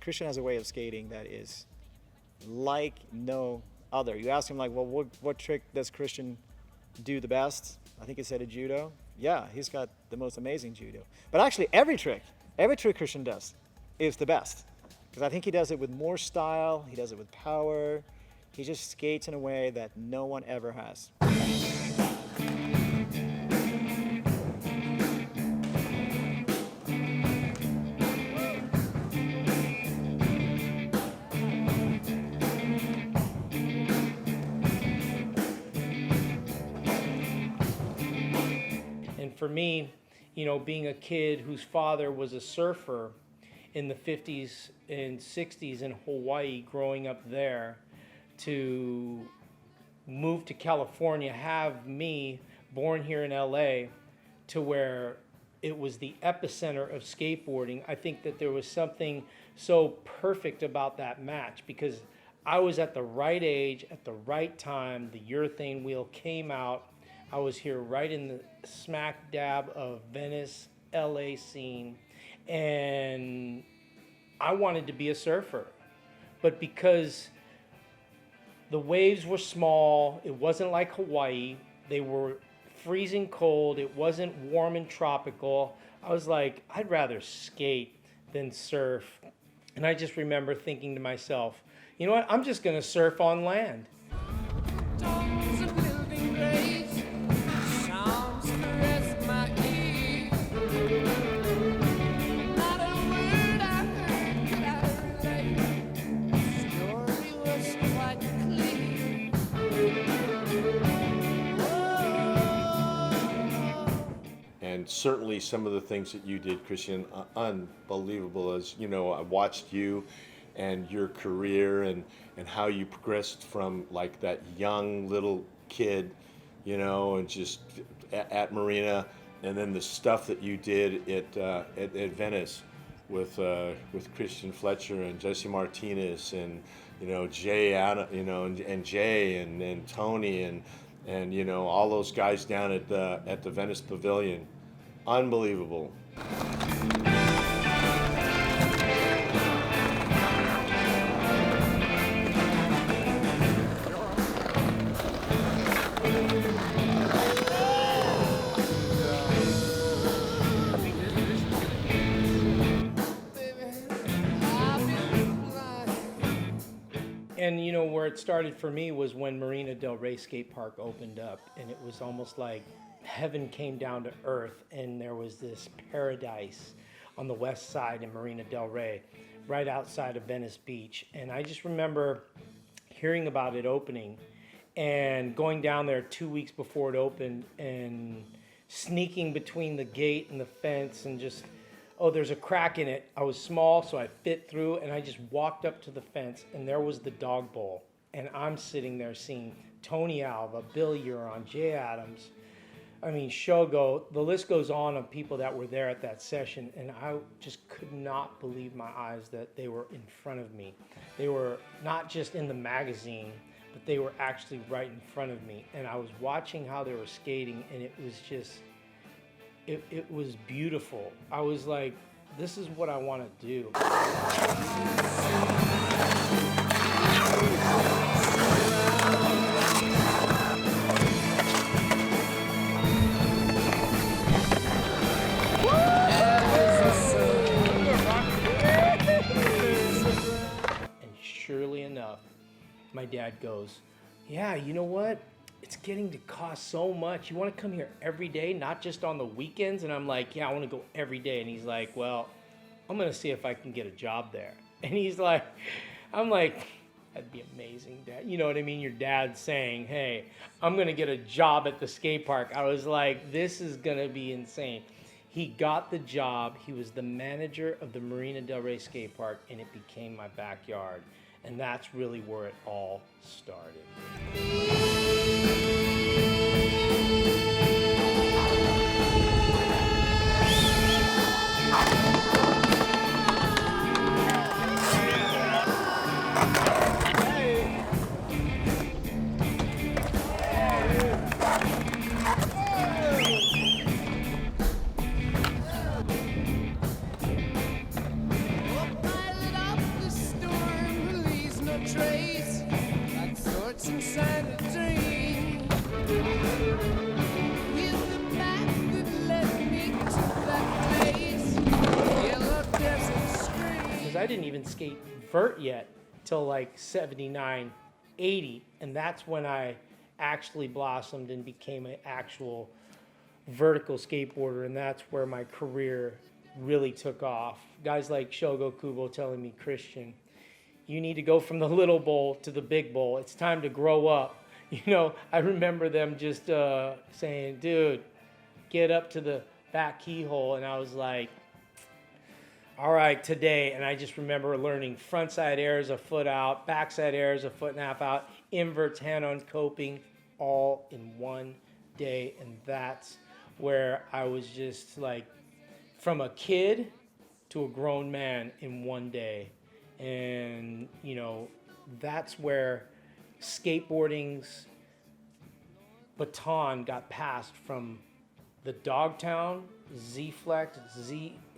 Christian has a way of skating that is like no other. You ask him like, well, what trick does Christian do the best? I think he said a judo. Yeah, he's got the most amazing judo. But actually every trick Christian does is the best. Because I think he does it with more style, he does it with power. He just skates in a way that no one ever has. And for me, you know, being a kid whose father was a surfer in the 50s and 60s in Hawaii, growing up there, to move to California, have me born here in LA, to where it was the epicenter of skateboarding. I think that there was something so perfect about that match, because I was at the right age, at the right time. The urethane wheel came out. I was here right in the smack dab of Venice, LA scene, and I wanted to be a surfer. But because the waves were small, it wasn't like Hawaii, they were freezing cold, it wasn't warm and tropical, I was like, I'd rather skate than surf. And I just remember thinking to myself, you know what, I'm just gonna surf on land. And certainly some of the things that you did, Christian, unbelievable. As you know, I watched you and your career and how you progressed from like that young little kid, you know, and just at Marina, and then the stuff that you did at Venice with Christian Fletcher and Jesse Martinez and, you know, Jay, you know, and Jay and Tony and you know, all those guys down at the Venice Pavilion. Unbelievable. And you know, where it started for me was when Marina del Rey Skate Park opened up, and it was almost like heaven came down to earth, and there was this paradise on the west side in Marina del Rey, right outside of Venice Beach. And I just remember hearing about it opening and going down there 2 weeks before it opened and sneaking between the gate and the fence and just, oh, there's a crack in it. I was small, so I fit through, and I just walked up to the fence, and there was the dog bowl. And I'm sitting there seeing Tony Alva, Bill Huron, Jay Adams, I mean, Shogo, the list goes on of people that were there at that session, and I just could not believe my eyes that they were in front of me. They were not just in the magazine, but they were actually right in front of me. And I was watching how they were skating, and it was just, it was beautiful. I was like, this is what I want to do. Surely enough, my dad goes, yeah, you know what? It's getting to cost so much. You want to come here every day, not just on the weekends? And I'm like, yeah, I want to go every day. And he's like, well, I'm going to see if I can get a job there. And he's like, I'm like, that'd be amazing, Dad. You know what I mean? Your dad's saying, hey, I'm going to get a job at the skate park. I was like, this is going to be insane. He got the job. He was the manager of the Marina del Rey skate park, and it became my backyard. And that's really where it all started. It's inside a dream. We'll be back, let me to that place. Yellow desert scream. Because I didn't even skate vert yet till like 79, 80. And that's when I actually blossomed and became an actual vertical skateboarder. And that's where my career really took off. Guys like Shogo Kubo telling me, Christian, you need to go from the little bowl to the big bowl. It's time to grow up. You know, I remember them just saying, dude, get up to the back keyhole. And I was like, all right, today. And I just remember learning frontside airs a foot out, backside airs a foot and a half out, inverts, hand-on coping, all in one day. And that's where I was just like, from a kid to a grown man in one day. And, you know, that's where skateboarding's baton got passed from the Dogtown, Z-Flex,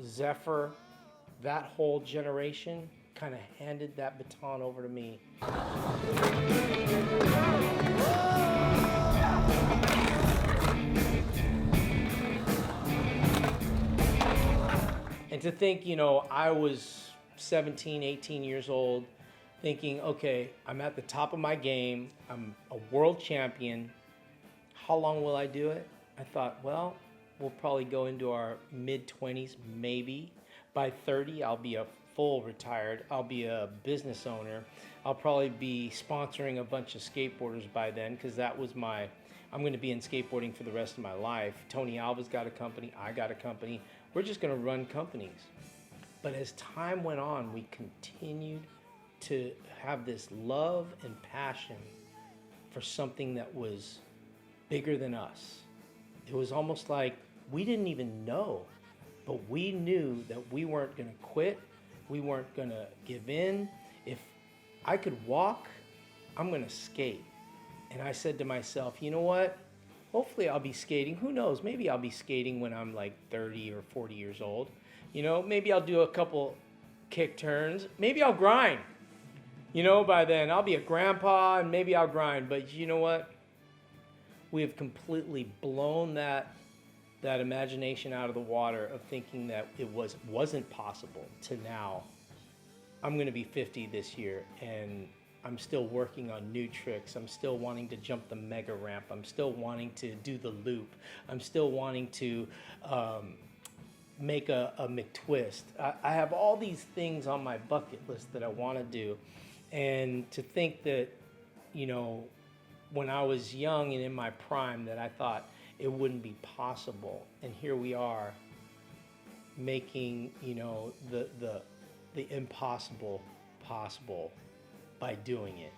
Zephyr, that whole generation kind of handed that baton over to me. And to think, you know, I was 17, 18 years old, thinking, okay, I'm at the top of my game. I'm a world champion. How long will I do it? I thought, well, we'll probably go into our mid-20s, maybe. By 30, I'll be a full retired. I'll be a business owner. I'll probably be sponsoring a bunch of skateboarders by then, because that was my, I'm going to be in skateboarding for the rest of my life. Tony Alva's got a company. I got a company. We're just going to run companies. But as time went on, we continued to have this love and passion for something that was bigger than us. It was almost like we didn't even know, but we knew that we weren't going to quit. We weren't going to give in. If I could walk, I'm going to skate. And I said to myself, you know what? Hopefully I'll be skating. Who knows? Maybe I'll be skating when I'm like 30 or 40 years old. You know, maybe I'll do a couple kick turns. Maybe I'll grind. You know, by then I'll be a grandpa and maybe I'll grind. But you know what? We have completely blown that imagination out of the water of thinking that it wasn't possible to now. I'm going to be 50 this year and I'm still working on new tricks. I'm still wanting to jump the mega ramp. I'm still wanting to do the loop. I'm still wanting to make a McTwist. I have all these things on my bucket list that I want to do. And to think that, you know, when I was young and in my prime, that I thought it wouldn't be possible. And here we are making, you know, the impossible possible by doing it.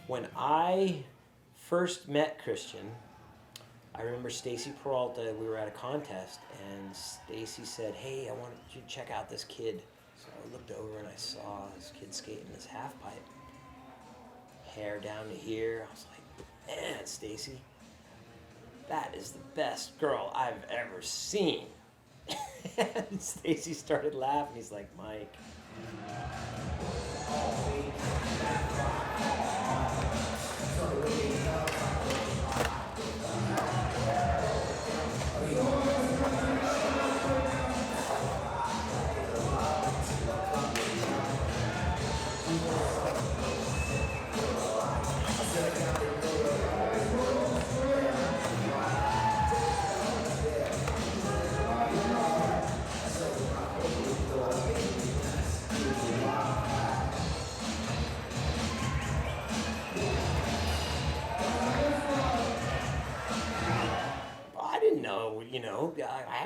When I first met Christian, I remember Stacy Peralta, we were at a contest, and Stacy said, hey, I want you to check out this kid. So I looked over and I saw this kid skating this half pipe. Hair down to here. I was like, man, Stacy, that is the best girl I've ever seen. And Stacy started laughing. He's like, Mike.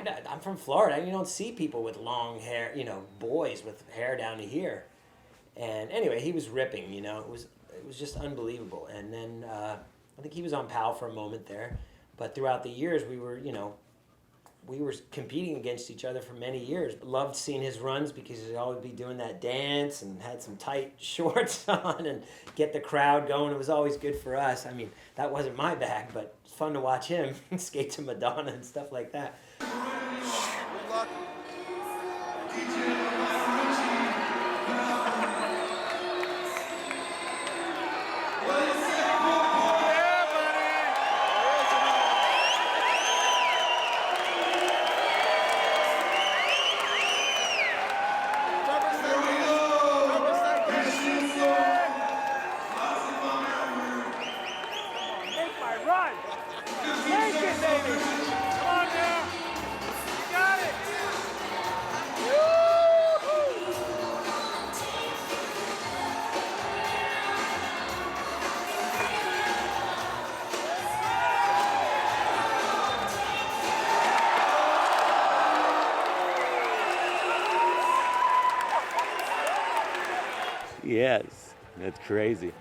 I'm from Florida. You don't see people with long hair, you know, boys with hair down to here. And anyway, he was ripping, you know. It was just unbelievable. And then I think he was on PAL for a moment there. But throughout the years, we were competing against each other for many years. Loved seeing his runs because he'd always be doing that dance and had some tight shorts on and get the crowd going. It was always good for us. I mean, that wasn't my bag, but it's fun to watch him skate to Madonna and stuff like that. Good luck. Yes, that's crazy.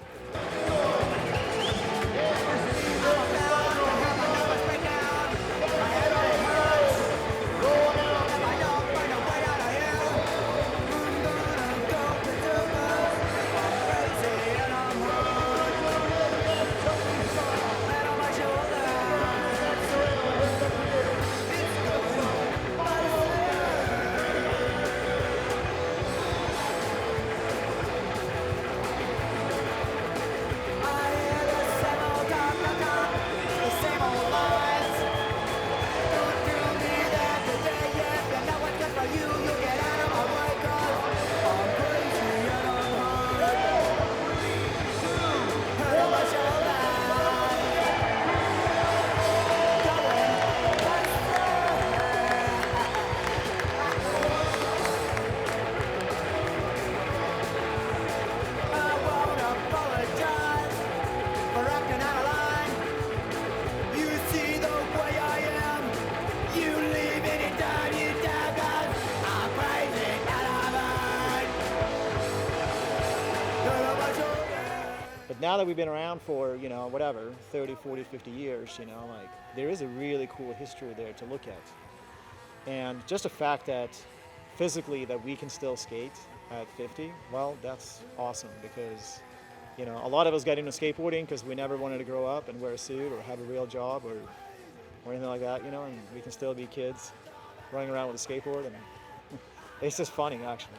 But now that we've been around for, you know, whatever, 30, 40, 50 years, you know, like, there is a really cool history there to look at. And just the fact that physically that we can still skate at 50, well, that's awesome because, you know, a lot of us got into skateboarding because we never wanted to grow up and wear a suit or have a real job or anything like that, you know, and we can still be kids running around with a skateboard, and it's just funny, actually.